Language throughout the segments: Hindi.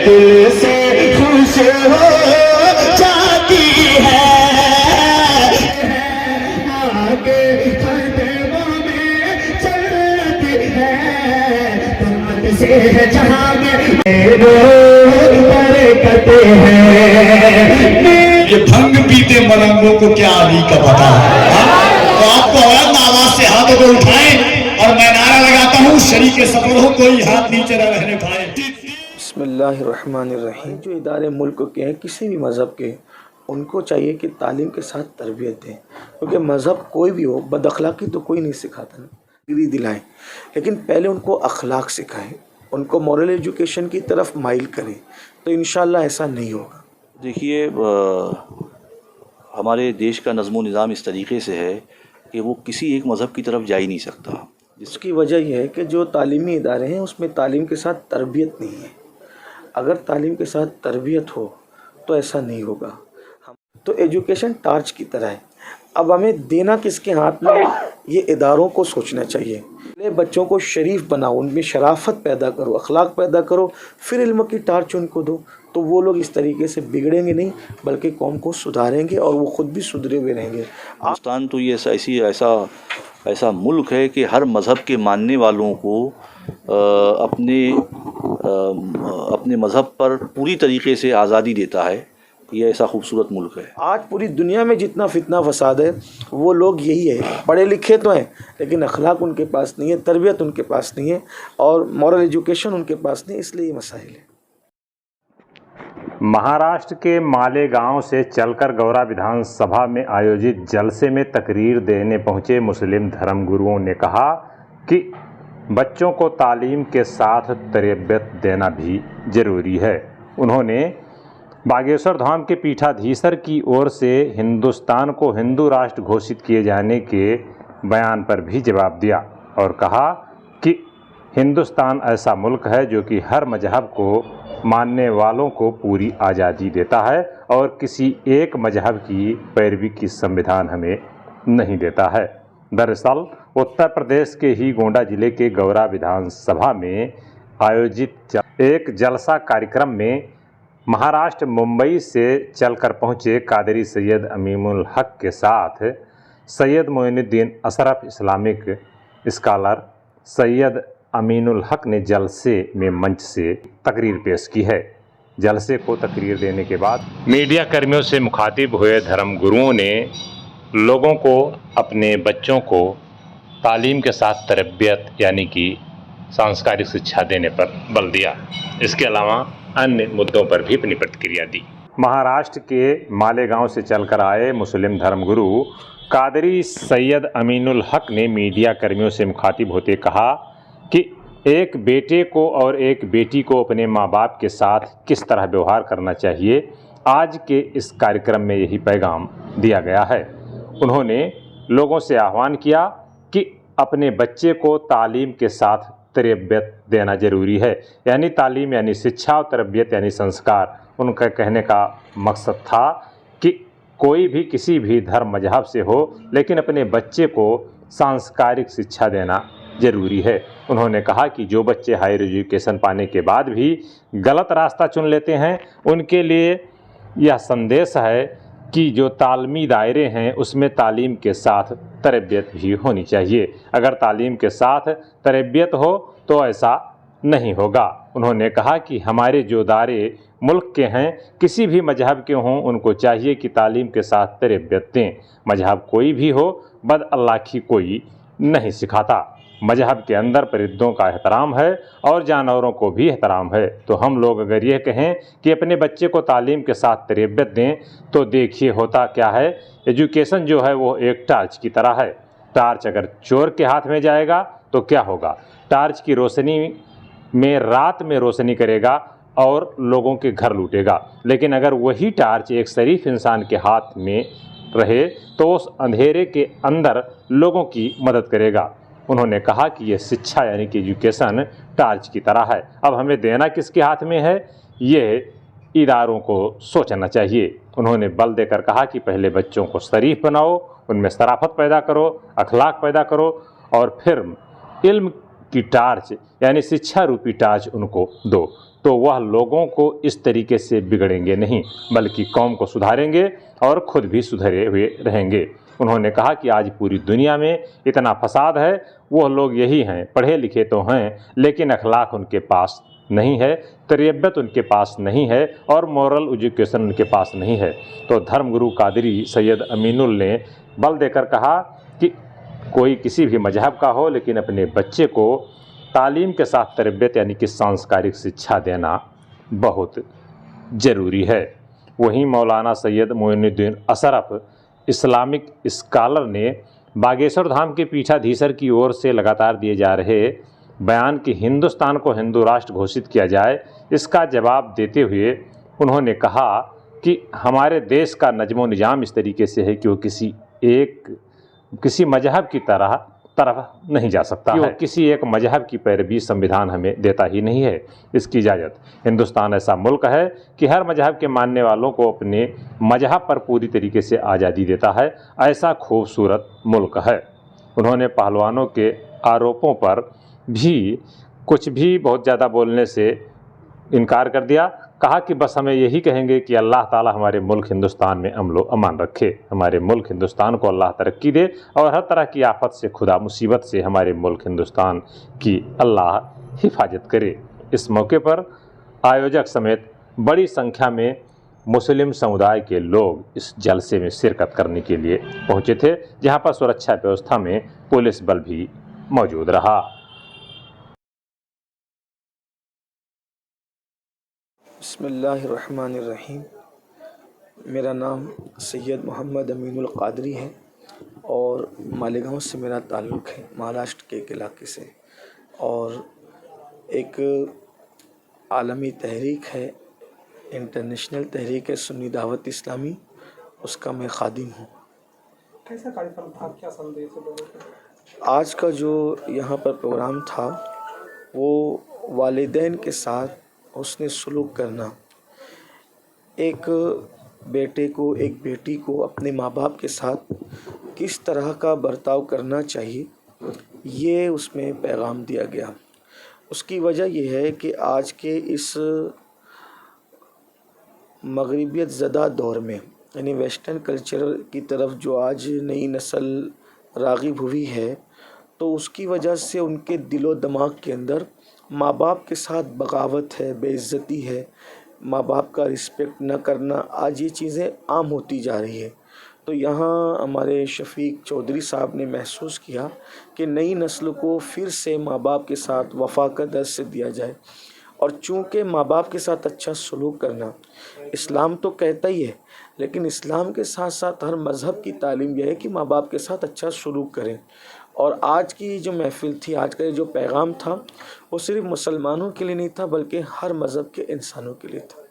दिल से खुश हो जाती है आगे कदमों में चलती है तुम से जहां में बरकते हैं। ये भंग पीते मलंगों को क्या अली का पता है? तो आपको आवाज से हाथों को उठाएं और मैं नारा लगाता हूँ, शरीके सफर हो, कोई हाथ नीचे न रहने पाए। बिस्मिल्लाहिर्रहमानिर्रहीम। जो इदारे मुल्क के हैं किसी भी मज़हब के, उनको चाहिए कि तालीम के साथ तरबियत दें, क्योंकि मज़हब कोई भी हो, बदअखलाक़ी तो कोई नहीं सिखाता ना, डिग्री दिलाएं, लेकिन पहले उनको अखलाक सिखाएं, उनको मॉरल एजुकेशन की तरफ माइल करें, तो इंशाअल्लाह ऐसा नहीं होगा। देखिए, हमारे देश का नज़्म निज़ाम इस तरीके से है कि वो किसी एक मज़हब की तरफ जा ही नहीं सकता। इसकी वजह यह है कि जो तालीमी इदारे हैं उसमें तालीम के साथ तरबियत नहीं है। अगर तालीम के साथ तरबियत हो तो ऐसा नहीं होगा। तो एजुकेशन टार्च की तरह है, अब हमें देना किसके हाथ में, ये इदारों को सोचना चाहिए। पहले बच्चों को शरीफ बनाओ, उनमें शराफत पैदा करो, अखलाक पैदा करो, फिर इल्म की टार्च उनको दो, तो वो लोग इस तरीके से बिगड़ेंगे नहीं, बल्कि कौम को सुधारेंगे और वो ख़ुद भी सुधरे हुए रहेंगे। हिंदुस्तान तो ये ऐसा मुल्क है कि हर मज़हब के मानने वालों को अपने मज़हब पर पूरी तरीके से आज़ादी देता है। ये ऐसा खूबसूरत मुल्क है। आज पूरी दुनिया में जितना फितना फसाद है वो लोग यही है, पढ़े लिखे तो हैं लेकिन अखलाक उनके पास नहीं है, तरबियत उनके पास नहीं है और मॉरल एजुकेशन उनके पास नहीं, इसलिए ये मसाइल है। महाराष्ट्र के मालेगांव से चलकर गौरा विधानसभा में आयोजित जलसे में तकरीर देने पहुंचे मुस्लिम धर्मगुरुओं ने कहा कि बच्चों को तालीम के साथ तरबियत देना भी ज़रूरी है। उन्होंने बागेश्वर धाम के पीठाधीश्वर की ओर से हिंदुस्तान को हिंदू राष्ट्र घोषित किए जाने के बयान पर भी जवाब दिया और कहा कि हिंदुस्तान ऐसा मुल्क है जो कि हर मजहब को मानने वालों को पूरी आज़ादी देता है और किसी एक मजहब की पैरवी की संविधान हमें नहीं देता है। दरअसल उत्तर प्रदेश के ही गोंडा जिले के गौरा विधानसभा में आयोजित एक जलसा कार्यक्रम में महाराष्ट्र मुंबई से चलकर पहुंचे कादरी सैयद अमीनुल हक के साथ सैयद मोइनुद्दीन अशरफ इस्लामिक स्कॉलर सैयद अमीनुल हक ने जलसे में मंच से तकरीर पेश की है। जलसे को तकरीर देने के बाद मीडिया कर्मियों से मुखातिब हुए धर्मगुरुओं ने लोगों को अपने बच्चों को तालीम के साथ तरबियत यानी कि सांस्कारिक शिक्षा देने पर बल दिया। इसके अलावा अन्य मुद्दों पर भी अपनी प्रतिक्रिया दी। महाराष्ट्र के मालेगांव से चलकर आए मुस्लिम धर्मगुरु कादरी सैयद अमीनुल हक ने मीडिया कर्मियों से मुखातिब होते कहा कि एक बेटे को और एक बेटी को अपने माँ बाप के साथ किस तरह व्यवहार करना चाहिए, आज के इस कार्यक्रम में यही पैगाम दिया गया है। उन्होंने लोगों से आह्वान किया कि अपने बच्चे को तालीम के साथ तरबियत देना ज़रूरी है, यानी तालीम यानी शिक्षा और तरबियत यानी संस्कार। उनका कहने का मकसद था कि कोई भी किसी भी धर्म मजहब से हो, लेकिन अपने बच्चे को सांस्कारिक शिक्षा देना ज़रूरी है। उन्होंने कहा कि जो बच्चे हायर एजुकेशन पाने के बाद भी गलत रास्ता चुन लेते हैं, उनके लिए यह संदेश है कि जो तालीमी दायरे हैं उसमें तालीम के साथ तरबियत भी होनी चाहिए। अगर तालीम के साथ तरबियत हो तो ऐसा नहीं होगा। उन्होंने कहा कि हमारे जो दायरे मुल्क के हैं, किसी भी मजहब के हों, उनको चाहिए कि तालीम के साथ तरबियत दें। मजहब कोई भी हो, बद अल्लाही कोई नहीं सिखाता। मजहब के अंदर परिंदों का एहतराम है और जानवरों को भी एहतराम है। तो हम लोग अगर ये कहें कि अपने बच्चे को तालीम के साथ तरबियत दें, तो देखिए होता क्या है, एजुकेशन जो है वो एक टार्च की तरह है। टार्च अगर चोर के हाथ में जाएगा तो क्या होगा, टार्च की रोशनी में रात में रोशनी करेगा और लोगों के घर लूटेगा। लेकिन अगर वही टार्च एक शरीफ इंसान के हाथ में रहे तो उस अंधेरे के अंदर लोगों की मदद करेगा। उन्होंने कहा कि ये शिक्षा यानी कि एजुकेशन टार्च की तरह है। अब हमें देना किसके हाथ में है, ये इदारों को सोचना चाहिए। उन्होंने बल देकर कहा कि पहले बच्चों को शरीफ बनाओ, उनमें शराफत पैदा करो, अखलाक पैदा करो और फिर इल्म की टार्च यानी शिक्षा रूपी टार्च उनको दो, तो वह लोगों को इस तरीके से बिगड़ेंगे नहीं, बल्कि कौम को सुधारेंगे और खुद भी सुधरे हुए रहेंगे। उन्होंने कहा कि आज पूरी दुनिया में इतना फसाद है, वह लोग यही हैं, पढ़े लिखे तो हैं लेकिन अखलाक उनके पास नहीं है, तरबियत उनके पास नहीं है और मॉरल एजुकेशन उनके पास नहीं है। तो धर्मगुरु कादरी सैयद अमीनुल ने बल देकर कहा कि कोई किसी भी मजहब का हो, लेकिन अपने बच्चे को तालीम के साथ तरबियत यानी कि सांस्कारिक शिक्षा देना बहुत ज़रूरी है। वहीं मौलाना सैयद मोइनुद्दीन अशरफ इस्लामिक स्कॉलर ने बागेश्वर धाम के पीठाधीश्वर की ओर से लगातार दिए जा रहे बयान कि हिंदुस्तान को हिंदू राष्ट्र घोषित किया जाए, इसका जवाब देते हुए उन्होंने कहा कि हमारे देश का नज़्म निज़ाम इस तरीके से है कि वो किसी मजहब की तरफ नहीं जा सकता है। किसी एक मजहब की पैरवी संविधान हमें देता ही नहीं है इसकी इजाज़त। हिंदुस्तान ऐसा मुल्क है कि हर मजहब के मानने वालों को अपने मजहब पर पूरी तरीके से आज़ादी देता है, ऐसा खूबसूरत मुल्क है। उन्होंने पहलवानों के आरोपों पर भी कुछ भी बहुत ज़्यादा बोलने से इनकार कर दिया। कहा कि बस हमें यही कहेंगे कि अल्लाह ताला हमारे मुल्क हिंदुस्तान में अमन अमान रखे, हमारे मुल्क हिंदुस्तान को अल्लाह तरक्की दे और हर तरह की आफत से, खुदा मुसीबत से हमारे मुल्क हिंदुस्तान की अल्लाह हिफाजत करे। इस मौके पर आयोजक समेत बड़ी संख्या में मुस्लिम समुदाय के लोग इस जलसे में शिरकत करने के लिए पहुँचे थे, जहाँ पर सुरक्षा व्यवस्था में पुलिस बल भी मौजूद रहा। बिस्मिल्लाहिर्रहमानिर्रहीम। मेरा नाम सैयद मोहम्मद अमीनुल कादरी है और मालेगांव से मेरा ताल्लुक़ है, महाराष्ट्र के एक इलाके से। और एक आलमी तहरीक है, इंटरनेशनल तहरीक है सुन्नी दावत इस्लामी, उसका मैं खादिम हूँ। कैसा कार्यक्रम था, क्या संदेश है लोगों को? आज का जो यहाँ पर प्रोग्राम था वो वालिदैन के साथ उसने सलूक करना, एक बेटे को, एक बेटी को अपने माँ बाप के साथ किस तरह का बर्ताव करना चाहिए, ये उसमें पैगाम दिया गया। उसकी वजह यह है कि आज के इस मगरिबियत ज़दा दौर में, यानी वेस्टर्न कल्चर की तरफ जो आज नई नस्ल राग़िब हुई है, तो उसकी वजह से उनके दिलो दिमाग के अंदर माँ बाप के साथ बगावत है, बेइज्जती है, माँ बाप का रिस्पेक्ट न करना, आज ये चीज़ें आम होती जा रही है। तो यहाँ हमारे शफीक चौधरी साहब ने महसूस किया कि नई नस्ल को फिर से माँ बाप के साथ वफ़ा का दर्स दिया जाए। और चूँकि माँ बाप के साथ अच्छा सलूक करना इस्लाम तो कहता ही है, लेकिन इस्लाम के साथ साथ हर मज़हब की तालीम यह है कि माँ बाप के साथ अच्छा सलूक करें। और आज की जो महफिल थी, आज का जो पैगाम था, वो सिर्फ मुसलमानों के लिए नहीं था बल्कि हर मज़हब के इंसानों के लिए था।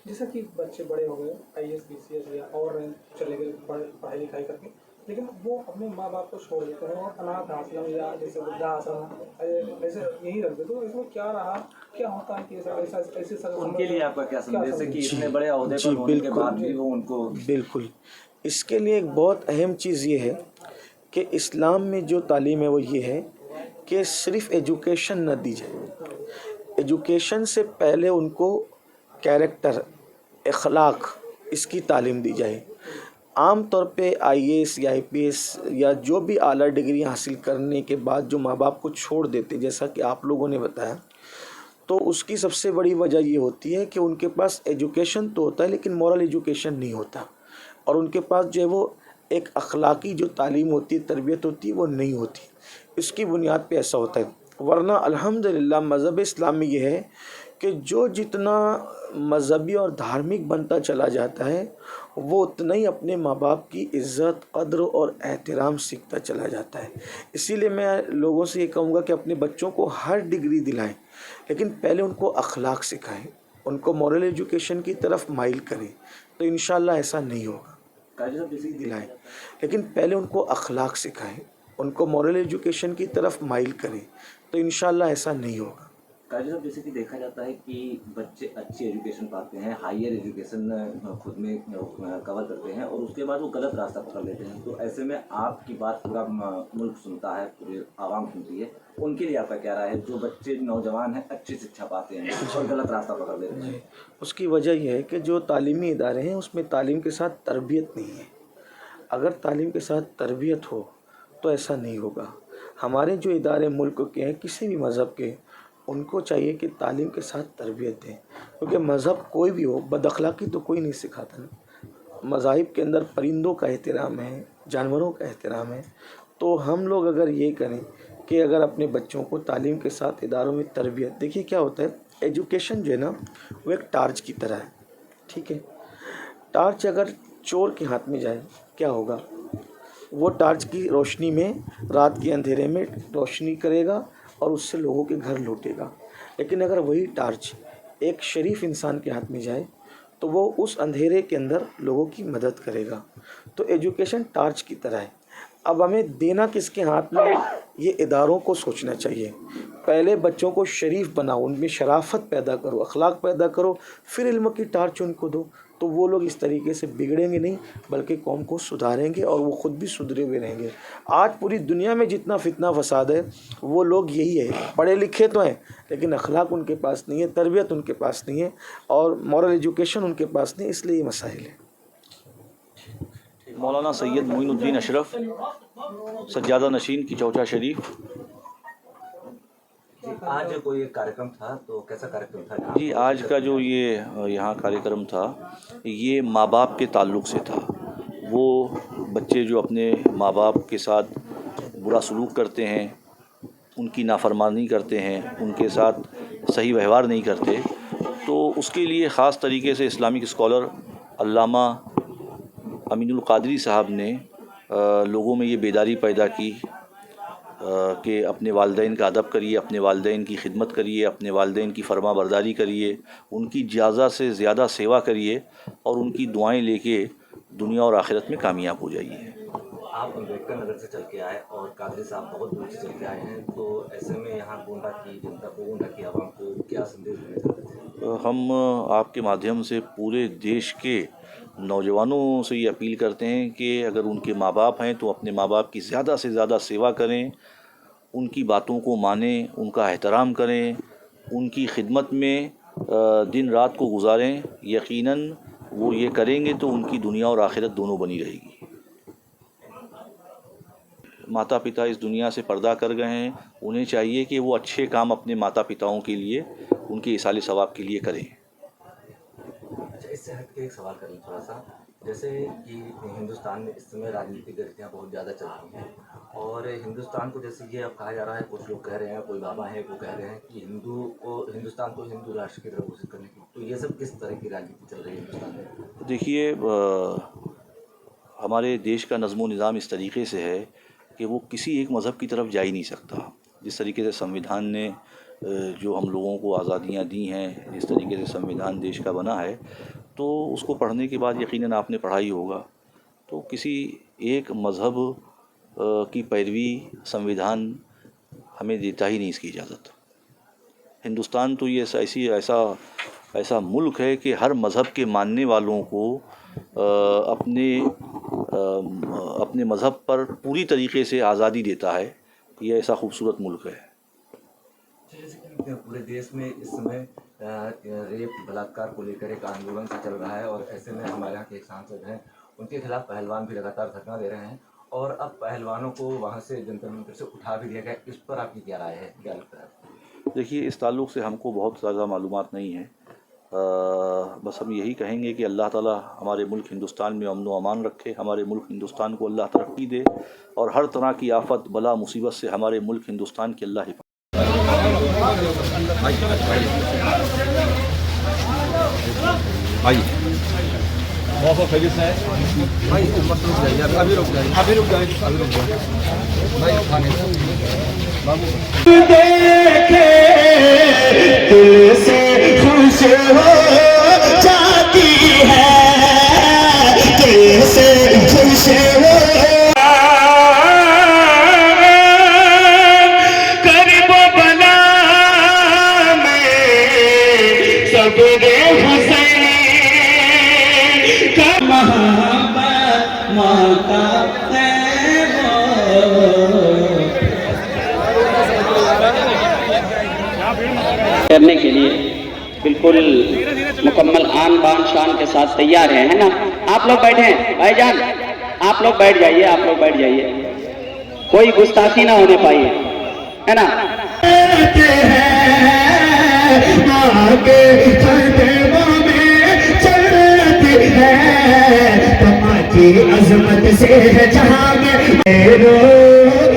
जैसा कि बच्चे बड़े हो गए, IAS BCS या और चले गए पढ़ाई लिखाई करके, लेकिन वो अपने माँ बाप को छोड़ देते हैं और अनाथ आश्रम या जैसे वृद्धाश्रम ऐसे यही रख देते। तो इसमें क्या रहा, क्या होता है कि ऐसे उनके लिए आपका क्या संदेश है कि इतने बड़े ओहदे पर होने के बाद भी वो उनको? बिल्कुल, इसके लिए एक बहुत अहम चीज़ ये है कि इस्लाम में जो तालीम है वो ये है कि सिर्फ़ एजुकेशन न दी जाए, एजुकेशन से पहले उनको कैरेक्टर, अखलाक, इसकी तालीम दी जाए। आम तौर पे IAS या IPS या जो भी आला डिग्री हासिल करने के बाद जो माँ बाप को छोड़ देते, जैसा कि आप लोगों ने बताया, तो उसकी सबसे बड़ी वजह ये होती है कि उनके पास एजुकेशन तो होता है लेकिन मॉरल एजुकेशन नहीं होता, और उनके पास जो है वो एक अखलाकी जो तालीम होती है, तरबियत होती है, वो नहीं होती। इसकी बुनियाद पे ऐसा होता है। वरना अल्हम्दुलिल्लाह मज़हब इस्लाम में ये है कि जो जितना मजहबी और धार्मिक बनता चला जाता है वो उतना ही अपने माँ बाप की इज़्ज़त, क़द्र और एहतराम सीखता चला जाता है। इसीलिए मैं लोगों से ये कहूँगा कि अपने बच्चों को हर डिग्री दिलाएं, लेकिन पहले उनको अखलाक सिखाएं, उनको मॉरल एजुकेशन की तरफ माइल करें, तो इंशाअल्लाह ऐसा नहीं होगा। डिग्री दिलाएं, लेकिन पहले उनको अखलाक सिखाएं, उनको मॉरल एजुकेशन की तरफ माइल करें, तो इंशाअल्लाह ऐसा नहीं होगा। काजी साहब, जैसे कि देखा जाता है कि बच्चे अच्छी एजुकेशन पाते हैं, हायर एजुकेशन खुद में कवर करते हैं और उसके बाद वो गलत रास्ता पकड़ लेते हैं, तो ऐसे में आपकी बात पूरा मुल्क सुनता है, पूरी आवाम सुनती है, उनके लिए आपका क्या राय है? जो बच्चे नौजवान हैं अच्छी शिक्षा पाते हैं और गलत रास्ता पकड़ लेते हैं, उसकी वजह यह है कि जो तालीमी इदारे हैं उसमें तालीम के साथ तरबियत नहीं है। अगर तालीम के साथ तरबियत हो तो ऐसा नहीं होगा। हमारे जो इदारे मुल्क के हैं किसी भी मज़हब के, उनको चाहिए कि तालीम के साथ तरबियत दें, क्योंकि मज़हब कोई भी हो, बदअखलाक़ी तो कोई नहीं सिखाता ना। मज़ाहिब के अंदर परिंदों का एहतराम है, जानवरों का एहतराम है। तो हम लोग अगर ये करें कि अगर अपने बच्चों को तालीम के साथ इदारों में तरबियत, देखिए क्या होता है, एजुकेशन जो है ना वो एक टार्च की तरह है, ठीक है। टार्च अगर चोर के हाथ में जाए क्या होगा, वो टार्च की रोशनी में रात के अंधेरे में रोशनी करेगा और उससे लोगों के घर लूटेगा। लेकिन अगर वही टार्च एक शरीफ इंसान के हाथ में जाए तो वो उस अंधेरे के अंदर लोगों की मदद करेगा। तो एजुकेशन टार्च की तरह है। अब हमें देना किसके हाथ में, ये इदारों को सोचना चाहिए। पहले बच्चों को शरीफ बनाओ, उनमें शराफत पैदा करो, अखलाक पैदा करो, फिर इल्म की टार्च उनको दो, तो वो लोग इस तरीके से बिगड़ेंगे नहीं बल्कि कौम को सुधारेंगे और वो ख़ुद भी सुधरे हुए रहेंगे। आज पूरी दुनिया में जितना फितना फसाद है वो लोग यही है, पढ़े लिखे तो हैं लेकिन अखलाक उनके पास नहीं है, तरबियत उनके पास नहीं है और मॉरल एजुकेशन उनके पास नहीं, इसलिए ये मसाइल है। मौलाना सैयद मोइनुद्दीन अशरफ, सज्जादा नशीन की चौचा शरीफ। आज कोई एक कार्यक्रम था, तो कैसा कार्यक्रम था? जी, आज का जो ये यहाँ कार्यक्रम था ये माँ बाप के ताल्लुक़ से था। वो बच्चे जो अपने माँ बाप के साथ बुरा सलूक करते हैं, उनकी नाफरमानी करते हैं, उनके साथ सही व्यवहार नहीं करते, तो उसके लिए ख़ास तरीके से इस्लामिक स्कॉलर अल्लामा अमीनुल क़ादरी साहब ने लोगों में ये बेदारी पैदा की कि अपने वालिदैन का अदब करिए, अपने वालिदैन की खिदमत करिए, अपने वालिदैन की फरमा बरदारी करिए, उनकी ज़्यादा से ज़्यादा सेवा करिए और उनकी दुआएं लेके दुनिया और आखिरत में कामयाब हो जाइए। आप अम्बेडकर नगर से चल के आए और कादरी साहब बहुत दूर से चल के आए हैं, तो ऐसे में यहाँ गोंडा की जनता को, गोंडा की आवाम को क्या संदेश देना चाहते थे? हम आपके माध्यम से पूरे देश के नौजवानों से ये अपील करते हैं कि अगर उनके माँ बाप हैं तो अपने माँ बाप की ज़्यादा से ज़्यादा सेवा करें, उनकी बातों को मानें, उनका एहतराम करें, उनकी खिदमत में दिन रात को गुजारें। यकीनन वो ये करेंगे तो उनकी दुनिया और आखिरत दोनों बनी रहेगी। माता पिता इस दुनिया से पर्दा कर गए हैं, उन्हें चाहिए कि वो अच्छे काम अपने माता पिताओं के लिए, उनके इसाले सवाब के लिए करें। अच्छा, इससे हट के एक सवाल करें थोड़ा सा, जैसे कि हिंदुस्तान में इस समय राजनीतिक गतियाँ बहुत ज़्यादा चल रही हैं और हिंदुस्तान को जैसे ये अब कहा जा रहा है, कुछ लोग कह रहे हैं, कोई बाबा हैं वो कह रहे हैं कि हिंदुस्तान को हिंदू राष्ट्र की तरफ घोषित करने की, तो ये सब किस तरह की राजनीति चल रही है हिंदुस्तान में? देखिए, हमारे देश का नज़्म निज़ाम इस तरीके से है कि वो किसी एक मज़हब की तरफ जा ही नहीं सकता। जिस तरीके से संविधान ने जो हम लोगों को आज़ादियाँ दी हैं, जिस तरीके से संविधान देश का बना है, तो उसको पढ़ने के बाद यकीनन आपने पढ़ा ही होगा, तो किसी एक मज़हब की पैरवी संविधान हमें देता ही नहीं इसकी इजाज़त। हिंदुस्तान तो ये ऐसा मुल्क है कि हर मज़हब के मानने वालों को अपने मज़हब पर पूरी तरीके से आज़ादी देता है। ये ऐसा खूबसूरत मुल्क है। जैसे कि पूरे देश में इस समय रेप बलात्कार को लेकर एक आंदोलन सा चल रहा है और ऐसे में हमारे यहाँ के एक सांसद हैं, उनके खिलाफ पहलवान भी लगातार धरना दे रहे हैं और अब पहलवानों को वहाँ से जंतर मंतर से उठा भी दिया गया। इस पर आपकी क्या राय है, क्या लगता है? देखिए, इस ताल्लुक़ से हमको बहुत ज़्यादा मालूमात नहीं है। बस हम यही कहेंगे कि अल्लाह ताला हमारे मुल्क हिंदुस्तान में अमन व अमान रखे, हमारे मुल्क हिंदुस्तान को अल्लाह तरक्की दे और हर तरह की आफत बला मुसीबत से हमारे मुल्क हिंदुस्तान की अल्लाह हिफाज़त। बहुत खरीद है भाई, रुक जाइए, अभी रुक जाइए भाई, खाने बाबू देखे दिल से खुश हो जाती है, दिल से खुश हो करीब बना करने के लिए बिल्कुल मुकम्मल आन बान शान के साथ तैयार है ना। आप लोग बैठे हैं भाईजान, आप लोग बैठ जाइए, आप लोग बैठ जाइए, कोई गुस्ताखी ना होने पाई, है ना। अजमत से है जहां में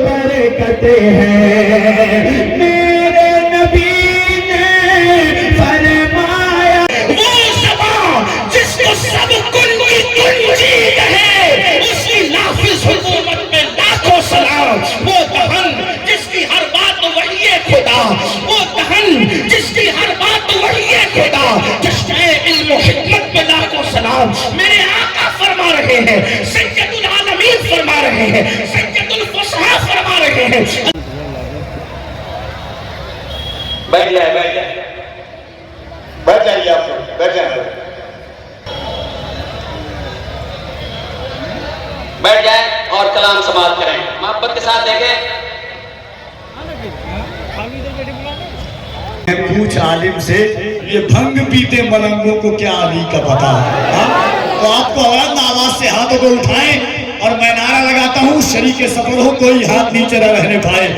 बरकत है, मेरे नबी ने फरमाया वो ज़बान जिसको सब कुल की कुंजी है, उसकी नाफिज हुकूमत में लाखों सलाम। वो दहन जिसकी हर बात वही है खुदा, वो दहन जिसकी हर बात वही है खुदा, जश्न इल्म हिकमत में लाखों सलाम। मेरे आका फरमा रहे हैं, सैयदुल आलमीन फरमा रहे हैं, सैयदुल फुसहा फरमा रहे हैं। बैठ जाए, बैठ जाए, बैठ जाइए, आप लोग बैठ जाए, बैठ जाए और कलाम समाप्त करें, मोहब्बत के साथ देखें। पूछ आलिम से, ये भंग पीते मलंगों को क्या अली का पता। तो आपको औरत आवाज से हाथों को उठाएं और मैं नारा लगाता हूं, शरीके सफर हो, कोई हाथ नीचे न रहने पाए।